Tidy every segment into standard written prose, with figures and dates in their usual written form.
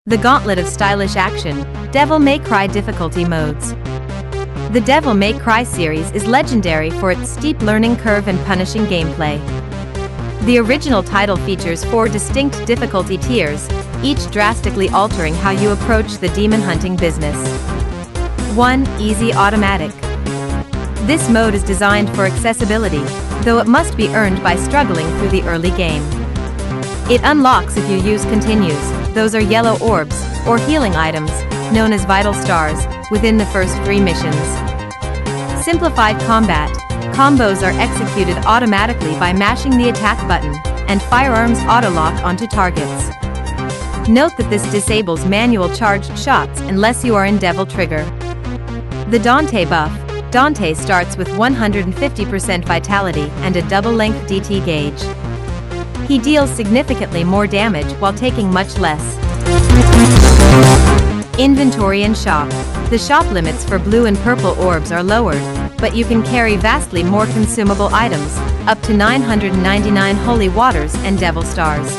The gauntlet of stylish action, Devil May Cry difficulty modes. The Devil May Cry series is legendary for its steep learning curve and punishing gameplay. The original title features 4 distinct difficulty tiers, each drastically altering how you approach the demon hunting business. 1. Easy Automatic. This mode is designed for accessibility, though it must be earned by struggling through the early game. It unlocks if you use continues, those are yellow orbs, or healing items, known as vital stars, within the first 3 missions. Simplified Combat. Combos are executed automatically by mashing the attack button, and firearms auto-lock onto targets. Note that this disables manual charged shots unless you are in Devil Trigger. The Dante buff. Dante starts with 150% vitality and a double-length DT gauge. He deals significantly more damage while taking much less. Inventory and Shop. The shop limits for blue and purple orbs are lowered, but you can carry vastly more consumable items, up to 999 holy waters and devil stars.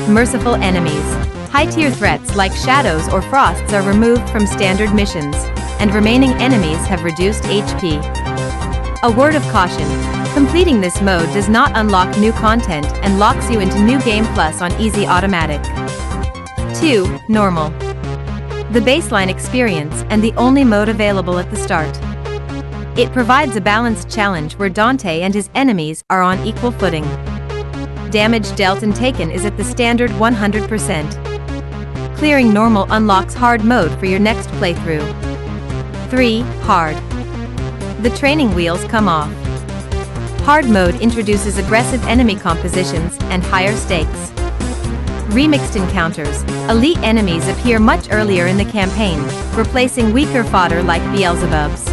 Merciful Enemies. High-tier threats like shadows or frosts are removed from standard missions, and remaining enemies have reduced HP. A word of caution. Completing this mode does not unlock new content and locks you into New Game Plus on Easy Automatic. 2. Normal. The baseline experience and the only mode available at the start. It provides a balanced challenge where Dante and his enemies are on equal footing. Damage dealt and taken is at the standard 100%. Clearing normal unlocks hard mode for your next playthrough. 3. Hard. The training wheels come off. Hard mode introduces aggressive enemy compositions and higher stakes. Remixed encounters. Elite enemies appear much earlier in the campaign, replacing weaker fodder like Beelzebubs.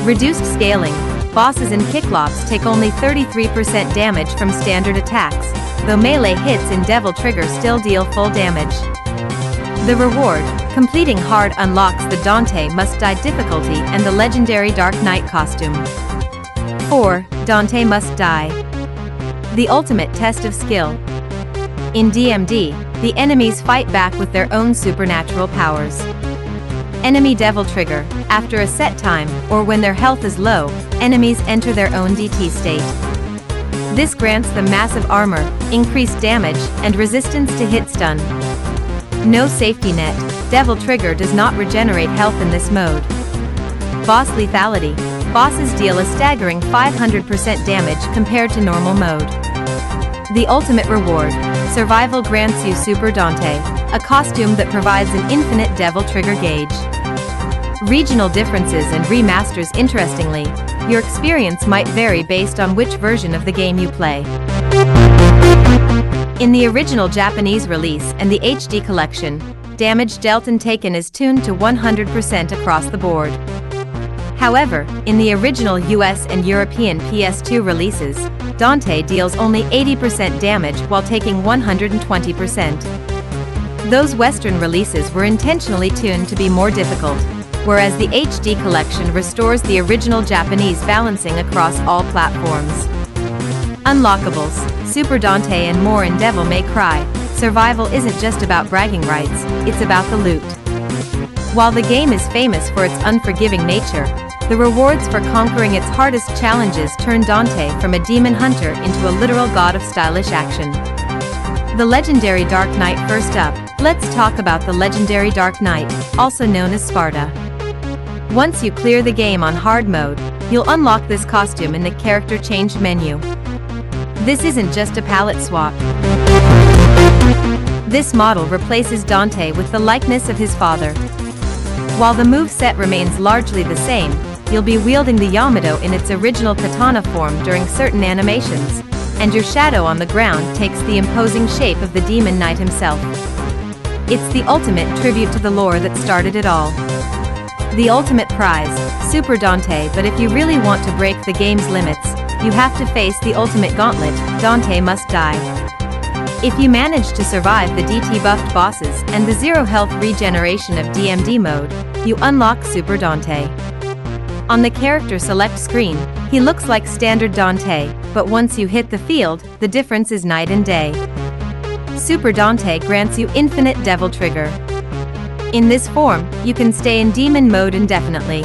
Reduced scaling. Bosses in Kicklopes take only 33% damage from standard attacks, though melee hits in Devil Trigger still deal full damage. The reward. Completing hard unlocks the Dante Must Die difficulty and the legendary Dark Knight costume. 4. Dante Must Die. The ultimate test of skill. In DMD, the enemies fight back with their own supernatural powers. Enemy Devil Trigger. After a set time, or when their health is low, enemies enter their own DT state. This grants them massive armor, increased damage, and resistance to hit stun. No safety net. Devil Trigger does not regenerate health in this mode. Boss Lethality. Bosses deal a staggering 500% damage compared to normal mode. The ultimate reward. Survival grants you Super Dante, a costume that provides an infinite Devil Trigger gauge. Regional differences and remasters. Interestingly, your experience might vary based on which version of the game you play. In the original Japanese release and the HD collection, damage dealt and taken is tuned to 100% across the board. However, in the original US and European PS2 releases, Dante deals only 80% damage while taking 120%. Those Western releases were intentionally tuned to be more difficult, whereas the HD collection restores the original Japanese balancing across all platforms. Unlockables, Super Dante and more in Devil May Cry. Survival isn't just about bragging rights, it's about the loot. While the game is famous for its unforgiving nature, the rewards for conquering its hardest challenges turn Dante from a demon hunter into a literal god of stylish action. The legendary Dark Knight. First up, let's talk about the legendary Dark Knight, also known as Sparta. Once you clear the game on hard mode, you'll unlock this costume in the character change menu. This isn't just a palette swap. This model replaces Dante with the likeness of his father. While the moveset remains largely the same, you'll be wielding the Yamato in its original katana form during certain animations, and your shadow on the ground takes the imposing shape of the Demon Knight himself. It's the ultimate tribute to the lore that started it all. The ultimate prize, Super Dante. But if you really want to break the game's limits, you have to face the ultimate gauntlet, Dante Must Die. If you manage to survive the DT buffed bosses and the zero health regeneration of DMD mode, you unlock Super Dante. On the character select screen, he looks like standard Dante, but once you hit the field, the difference is night and day. Super Dante grants you infinite Devil Trigger. In this form, you can stay in demon mode indefinitely.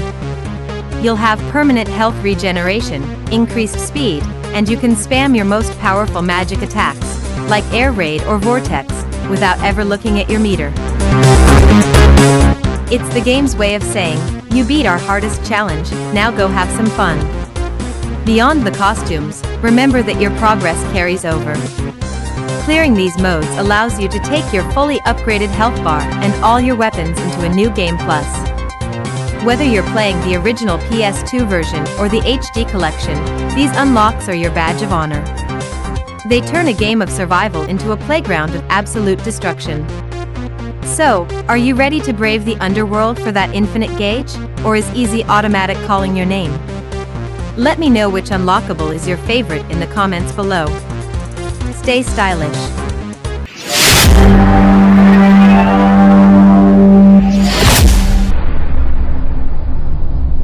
You'll have permanent health regeneration, increased speed, and you can spam your most powerful magic attacks, like Air Raid or Vortex, without ever looking at your meter. It's the game's way of saying, you beat our hardest challenge, now go have some fun. Beyond the costumes, remember that your progress carries over. Clearing these modes allows you to take your fully upgraded health bar and all your weapons into a new Game Plus. Whether you're playing the original PS2 version or the HD collection, these unlocks are your badge of honor. They turn a game of survival into a playground of absolute destruction. So, are you ready to brave the underworld for that infinite gauge, or is easy automatic calling your name? Let me know which unlockable is your favorite in the comments below. Stay stylish.